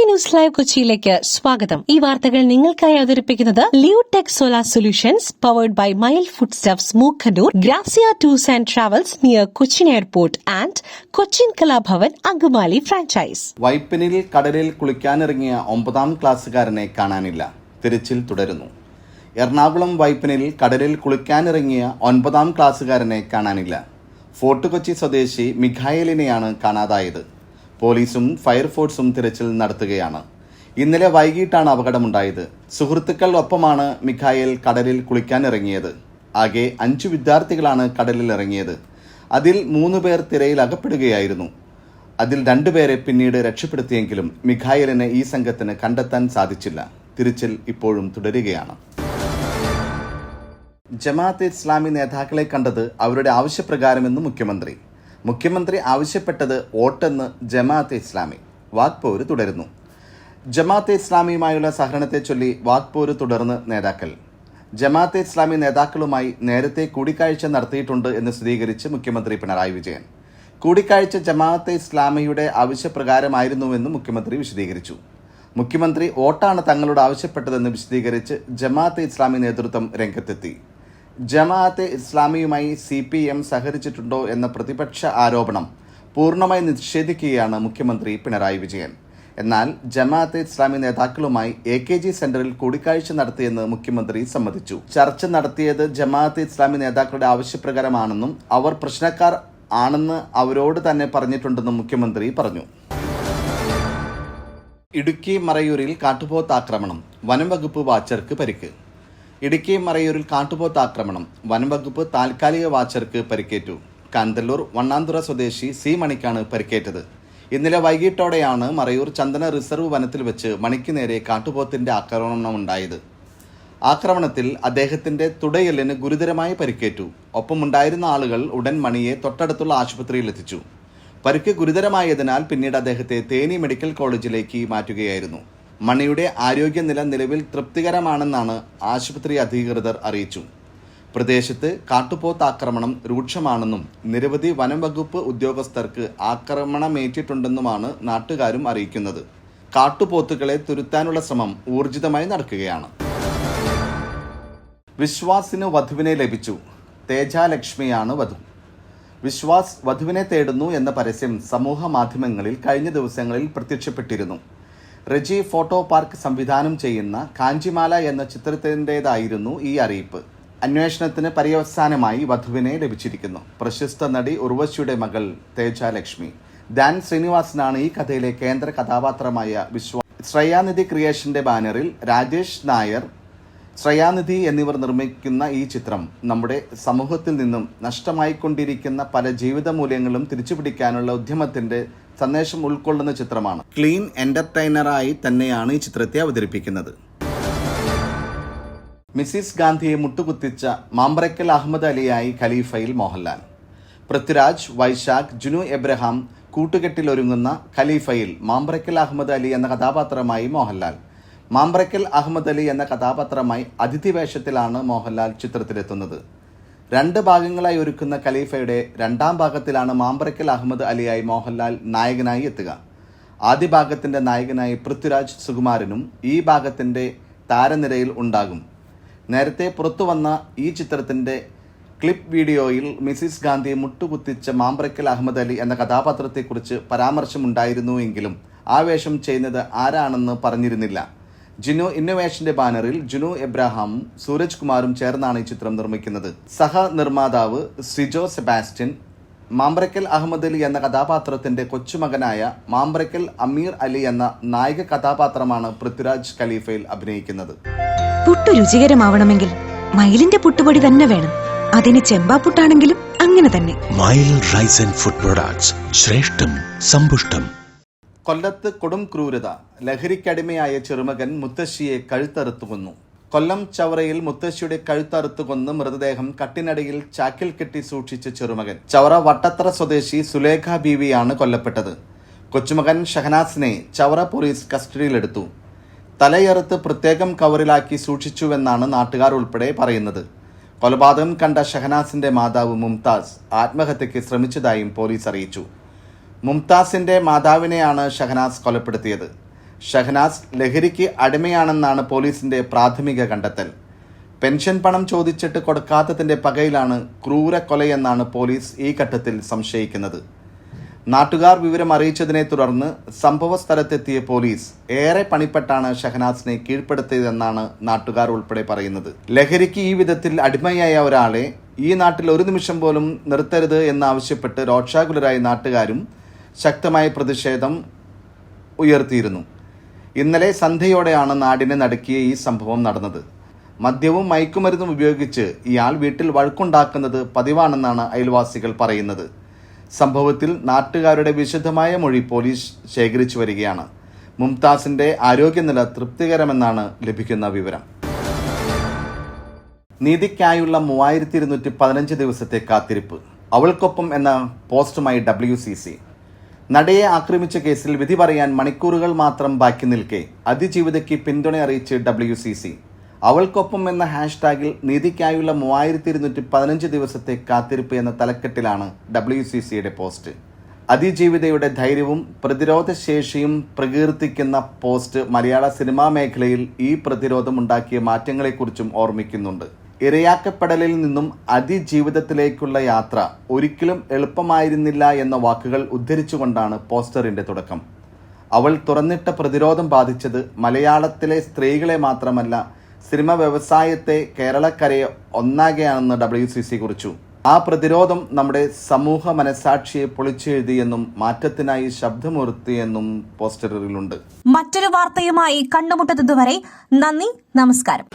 News live കൊച്ചിയിലേക്ക് സ്വാഗതം. ഈ വാർത്തകൾ നിങ്ങൾക്കായി അവതരിപ്പിക്കുന്നത് Leotech solar solutions powered by mile food stuffs Mookkannoor, Grazia tours and travels near Cochin airport and Cochin Kalabhavan Angamaly franchise. വൈപ്പിനിൽ കടലിൽ കുളിക്കാനിറങ്ങിയ 9ാം ക്ലാസ്സുകാരനെ കാണാനില്ല. തിരച്ചിൽ തുടരുന്നു. എറണാകുളം വൈപ്പിനിൽ കടലിൽ കുളിക്കാനിറങ്ങിയ 9ാം ക്ലാസ്സുകാരനെ കാണാനില്ല. ഫോർട്ട് കൊച്ചി സ്വദേശി മിഖായേലിനെയാണ് കാണാതായത്. പോലീസും ഫയർഫോഴ്സും തിരച്ചിൽ നടത്തുകയാണ്. ഇന്നലെ വൈകിട്ടാണ് അപകടമുണ്ടായത്. സുഹൃത്തുക്കൾ ഒപ്പമാണ് മിഖായേൽ കടലിൽ കുളിക്കാനിറങ്ങിയത്. ആകെ 5 വിദ്യാർത്ഥികളാണ് കടലിൽ ഇറങ്ങിയത്. അതിൽ 3 പേർ തിരയിൽ അകപ്പെടുകയായിരുന്നു. അതിൽ 2 പേരെ പിന്നീട് രക്ഷപ്പെടുത്തിയെങ്കിലും മിഖായേലിനെ ഈ സംഘത്തിന് കണ്ടെത്താൻ സാധിച്ചില്ല. തിരച്ചിൽ ഇപ്പോഴും തുടരുകയാണ്. ജമാഅത്തെ ഇസ്ലാമി നേതാക്കളെ കണ്ടത് അവരുടെ ആവശ്യപ്രകാരമെന്ന് മുഖ്യമന്ത്രി ആവശ്യപ്പെട്ടത് വോട്ടെന്ന് ജമാഅത്തെ ഇസ്ലാമി. വാക്പോര് തുടരുന്നു. ജമാഅത്തെ ഇസ്ലാമിയുമായുള്ള സഹകരണത്തെ ചൊല്ലി വാക്പോര് തുടർന്ന് നേതാക്കൾ. ജമാഅത്തെ ഇസ്ലാമി നേതാക്കളുമായി നേരത്തെ കൂടിക്കാഴ്ച നടത്തിയിട്ടുണ്ട് എന്ന് സ്ഥിരീകരിച്ച് മുഖ്യമന്ത്രി പിണറായി വിജയൻ. കൂടിക്കാഴ്ച ജമാഅത്തെ ഇസ്ലാമിയുടെ ആവശ്യപ്രകാരമായിരുന്നുവെന്ന് മുഖ്യമന്ത്രി വിശദീകരിച്ചു. മുഖ്യമന്ത്രി വോട്ടാണ് തങ്ങളോട് ആവശ്യപ്പെട്ടതെന്ന് വിശദീകരിച്ച് ജമാഅത്തെ ഇസ്ലാമി നേതൃത്വം രംഗത്തെത്തി. ജമാഅത്തെ ഇസ്ലാമിയുമായി CPM സഹകരിച്ചിട്ടുണ്ടോ എന്ന പ്രതിപക്ഷ ആരോപണം പൂർണ്ണമായി നിഷേധിക്കുകയാണ് മുഖ്യമന്ത്രി പിണറായി വിജയൻ. എന്നാൽ ജമാഅത്തെ ഇസ്ലാമി നേതാക്കളുമായി AKG സെന്ററിൽ കൂടിക്കാഴ്ച നടത്തിയെന്ന് മുഖ്യമന്ത്രി സമ്മതിച്ചു. ചർച്ച നടത്തിയത് ജമാഅത്തെ ഇസ്ലാമി നേതാക്കളുടെ ആവശ്യപ്രകാരമാണെന്നും അവർ പ്രശ്നക്കാർ ആണെന്ന് അവരോട് തന്നെ പറഞ്ഞിട്ടുണ്ടെന്നും മുഖ്യമന്ത്രി പറഞ്ഞു. ഇടുക്കി മറയൂരിൽ കാട്ടുപോത്ത് ആക്രമണം, വനം വകുപ്പ് വാച്ചർക്ക് പരിക്ക്. ഇടുക്കി മറയൂരിൽ കാട്ടുപോത്ത് ആക്രമണം, വനം വകുപ്പ് താൽക്കാലിക വാച്ചർക്ക് പരിക്കേറ്റു. കാന്തല്ലൂർ വണ്ണാന്തുറ സ്വദേശി C മണിക്കാണ് പരിക്കേറ്റത്. ഇന്നലെ വൈകിട്ടോടെയാണ് മറയൂർ ചന്ദന റിസർവ് വനത്തിൽ വെച്ച് മണിക്ക് നേരെ കാട്ടുപോത്തിന്റെ ആക്രമണമുണ്ടായത്. ആക്രമണത്തിൽ അദ്ദേഹത്തിന്റെ തുടയെല്ലിന് ഗുരുതരമായി പരിക്കേറ്റു. ഒപ്പമുണ്ടായിരുന്ന ആളുകൾ ഉടൻ മണിയെ തൊട്ടടുത്തുള്ള ആശുപത്രിയിൽ എത്തിച്ചു. പരിക്ക് ഗുരുതരമായതിനാൽ പിന്നീട് അദ്ദേഹത്തെ തേനി മെഡിക്കൽ കോളേജിലേക്ക് മാറ്റുകയായിരുന്നു. മണിയുടെ ആരോഗ്യനില നിലവിൽ തൃപ്തികരമാണെന്നാണ് ആശുപത്രി അധികൃതർ അറിയിച്ചു. പ്രദേശത്ത് കാട്ടുപോത്ത് ആക്രമണം രൂക്ഷമാണെന്നും നിരവധി വനം വകുപ്പ് ഉദ്യോഗസ്ഥർക്ക് ആക്രമണമേറ്റിട്ടുണ്ടെന്നുമാണ് നാട്ടുകാരും അറിയിക്കുന്നത്. കാട്ടുപോത്തുകളെ തുരുത്താനുള്ള ശ്രമം ഊർജിതമായി നടക്കുകയാണ്. വിശ്വാസിന് വധുവിനെ ലഭിച്ചു. തേജാലക്ഷ്മിയാണ് വധു. വിശ്വാസ് വധുവിനെ തേടുന്നു എന്ന പരസ്യം സമൂഹ മാധ്യമങ്ങളിൽ കഴിഞ്ഞ ദിവസങ്ങളിൽ പ്രത്യക്ഷപ്പെട്ടിരുന്നു. റെജി ഫോട്ടോ പാർക്ക് സംവിധാനം ചെയ്യുന്ന കാഞ്ചിമാല എന്ന ചിത്രത്തിൻ്റെതായിരുന്നു ഈ അറിയിപ്പ്. അന്വേഷണത്തിന് പര്യവസാനമായി വധുവിനെ ലഭിച്ചിരിക്കുന്നു. പ്രശസ്ത നടി ഉർവശിയുടെ മകൾ തേജാലക്ഷ്മി. ധ്യാൻ ശ്രീനിവാസനാണ് ഈ കഥയിലെ കേന്ദ്ര കഥാപാത്രമായ വിശ്വാസ്. ശ്രേയാനിധി ക്രിയേഷന്റെ ബാനറിൽ രാജേഷ് നായർ, ശ്രേയാനിധി എന്നിവർ നിർമ്മിക്കുന്ന ഈ ചിത്രം നമ്മുടെ സമൂഹത്തിൽ നിന്നും നഷ്ടമായിക്കൊണ്ടിരിക്കുന്ന പല ജീവിത മൂല്യങ്ങളും തിരിച്ചുപിടിക്കാനുള്ള ഉദ്യമത്തിന്റെ സന്ദേശം ഉൾക്കൊള്ളുന്ന ചിത്രമാണ്. ക്ലീൻ എന്റർടൈനറായി തന്നെയാണ് ഈ ചിത്രത്തെ അവതരിപ്പിക്കുന്നത്. മിസിസ് ഗാന്ധിയെ മുട്ടുകുത്തിച്ച മാമ്പ്രക്കൽ അഹമ്മദ് അലിയായി ഖലീഫയിൽ മോഹൻലാൽ. പൃഥ്വിരാജ്, വൈശാഖ്, ജുനു എബ്രഹാം കൂട്ടുകെട്ടിലൊരുങ്ങുന്ന ഖലീഫയിൽ മാമ്പ്രക്കൽ അഹമ്മദ് അലി എന്ന കഥാപാത്രമായി മോഹൻലാൽ. മാമ്പ്രക്കൽ അഹമ്മദ് അലി എന്ന കഥാപാത്രമായി അതിഥി വേഷത്തിലാണ് മോഹൻലാൽ ചിത്രത്തിലെത്തുന്നത്. 2 ഭാഗങ്ങളായി ഒരുക്കുന്ന ഖലീഫയുടെ 2ാം ഭാഗത്തിലാണ് മാമ്പ്രക്കൽ അഹമ്മദ് അലിയായി മോഹൻലാൽ നായകനായി എത്തുക. ആദ്യ ഭാഗത്തിന്റെ നായകനായി പൃഥ്വിരാജ് സുകുമാരനും ഈ ഭാഗത്തിന്റെ താരനിരയിൽ ഉണ്ടാകും. നേരത്തെ പുറത്തുവന്ന ഈ ചിത്രത്തിന്റെ ക്ലിപ്പ് വീഡിയോയിൽ മിസിസ് ഗാന്ധിയെ മുട്ടുകുത്തിച്ച മാമ്പ്രക്കൽ അഹമ്മദ് അലി എന്ന കഥാപാത്രത്തെക്കുറിച്ച് പരാമർശമുണ്ടായിരുന്നുവെങ്കിലും ആ വേഷം ചെയ്യുന്നത് ആരാണെന്ന് പറഞ്ഞിരുന്നില്ല. ജിനു ഇന്നോവേഷന്റെ ബാനറിൽ ജുനു എബ്രഹാമും സൂരജ് കുമാറും ചേർന്നാണ് ഈ ചിത്രം നിർമ്മിക്കുന്നത്. സഹ നിർമ്മാതാവ് സിജോ സെബാസ്റ്റ്യൻ. മാമ്പ്രക്കൽ അഹമ്മദ് അലി എന്ന കഥാപാത്രത്തിന്റെ കൊച്ചുമകനായ മാമ്പ്രക്കൽ അമീർ അലി എന്ന നായിക കഥാപാത്രമാണ് പൃഥ്വിരാജ് ഖലീഫയിൽ അഭിനയിക്കുന്നത്. പുട്ടു രുചികരമാവണമെങ്കിൽ മയിലിന്റെ പുട്ടുപൊടി തന്നെ വേണം. അതിന് ചെമ്പാപ്പുട്ടാണെങ്കിലും അങ്ങനെ തന്നെ. മയിൽ റൈസ് ആൻഡ് ഫുഡ് പ്രൊഡക്ട്സ്, ശ്രേഷ്ഠം സമ്പുഷ്ടം. കൊല്ലത്ത് കൊടും ക്രൂരത. ലഹരിക്കടിമയായ ചെറുമകൻ മുത്തശ്ശിയെ കഴുത്തറുത്തു കൊന്നു. കൊല്ലം ചവറയിൽ മുത്തശ്ശിയുടെ കഴുത്തറുത്തു കൊന്ന് മൃതദേഹം കട്ടിനടിയിൽ ചാക്കിൽ കെട്ടി സൂക്ഷിച്ച ചെറുമകൻ. ചവറ വട്ടത്തറ സ്വദേശി സുലേഖ ബീവിയാണ് കൊല്ലപ്പെട്ടത്. കൊച്ചുമകൻ ഷഹനാസിനെ ചവറ പോലീസ് കസ്റ്റഡിയിലെടുത്തു. തലയറുത്ത് പ്രത്യേകം കവറിലാക്കി സൂക്ഷിച്ചുവെന്നാണ് നാട്ടുകാർ ഉൾപ്പെടെ പറയുന്നത്. കൊലപാതകം കണ്ട ഷഹനാസിന്റെ മാതാവ് മുംതാസ് ആത്മഹത്യയ്ക്ക് ശ്രമിച്ചതായും പോലീസ് അറിയിച്ചു. മുംതാസിന്റെ മാതാവിനെയാണ് ഷഹനാസ് കൊലപ്പെടുത്തിയത്. ഷഹനാസ് ലഹരിക്ക് അടിമയാണെന്നാണ് പോലീസിന്റെ പ്രാഥമിക കണ്ടെത്തൽ. പെൻഷൻ പണം ചോദിച്ചിട്ട് കൊടുക്കാത്തതിന്റെ പകയിലാണ് ക്രൂരക്കൊലയെന്നാണ് പോലീസ് ഈ ഘട്ടത്തിൽ സംശയിക്കുന്നത്. നാട്ടുകാർ വിവരം അറിയിച്ചതിനെ തുടർന്ന് സംഭവ സ്ഥലത്തെത്തിയ പോലീസ് ഏറെ പണിപ്പെട്ടാണ് ഷഹനാസിനെ കീഴ്പ്പെടുത്തിയതെന്നാണ് നാട്ടുകാർ ഉൾപ്പെടെ പറയുന്നത്. ലഹരിക്ക് ഈ വിധത്തിൽ അടിമയായ ഒരാളെ ഈ നാട്ടിൽ ഒരു നിമിഷം പോലും നിർത്തരുത് എന്നാവശ്യപ്പെട്ട് രോഷാകുലരായ നാട്ടുകാരും ശക്തമായ പ്രതിഷേധം ഉയർത്തിയിരുന്നു. ഇന്നലെ സന്ധ്യയോടെയാണ് നാടിനെ നടുക്കിയ ഈ സംഭവം നടന്നത്. മദ്യവും മയക്കുമരുന്നും ഉപയോഗിച്ച് ഇയാൾ വീട്ടിൽ വഴക്കുണ്ടാക്കുന്നത് പതിവാണെന്നാണ് അയൽവാസികൾ പറയുന്നത്. സംഭവത്തിൽ നാട്ടുകാരുടെ വിശദമായ മൊഴി പോലീസ് ശേഖരിച്ചു വരികയാണ്. മുംതാസിന്റെ ആരോഗ്യനില തൃപ്തികരമെന്നാണ് ലഭിക്കുന്ന വിവരം. നീതിക്കായുള്ള 3215 ദിവസത്തെ കാത്തിരിപ്പ്. അവൾക്കൊപ്പം എന്ന പോസ്റ്റുമായി WCC. നടിയെ ആക്രമിച്ച കേസിൽ വിധി പറയാൻ മണിക്കൂറുകൾ മാത്രം ബാക്കി നിൽക്കെ അതിജീവിതയ്ക്ക് പിന്തുണ അറിയിച്ച് WCC. അവൾക്കൊപ്പം എന്ന ഹാഷ്ടാഗിൽ നീതിക്കായുള്ള 3215 ദിവസത്തെ കാത്തിരിപ്പ് എന്ന തലക്കെട്ടിലാണ് WCCയുടെ പോസ്റ്റ്. അതിജീവിതയുടെ ധൈര്യവും പ്രതിരോധശേഷിയും പ്രകീർത്തിക്കുന്ന പോസ്റ്റ് മലയാള സിനിമാ മേഖലയിൽ ഈ പ്രതിരോധമുണ്ടാക്കിയ മാറ്റങ്ങളെക്കുറിച്ചും ഓർമ്മിക്കുന്നുണ്ട്. ഇരയാക്കപ്പെടലിൽ നിന്നും അതിജീവിതത്തിലേക്കുള്ള യാത്ര ഒരിക്കലും എളുപ്പമായിരുന്നില്ല എന്ന വാക്കുകൾ ഉദ്ധരിച്ചുകൊണ്ടാണ് പോസ്റ്ററിന്റെ തുടക്കം. അവൾ തുറന്നിട്ട പ്രതിരോധം ബാധിച്ചത് മലയാളത്തിലെ സ്ത്രീകളെ മാത്രമല്ല, സിനിമ വ്യവസായത്തെ, കേരളക്കരയെ ഒന്നാകെയാണെന്ന് WCC കുറിച്ചു. ആ പ്രതിരോധം നമ്മുടെ സമൂഹ മനസാക്ഷിയെ പൊളിച്ചെഴുതിയെന്നും മാറ്റത്തിനായി ശബ്ദമുയർത്തിയെന്നും പോസ്റ്ററിലുണ്ട്. മറ്റൊരു വാർത്തയുമായി കണ്ടുമുട്ടുന്നതുവരെ നന്ദി, നമസ്കാരം.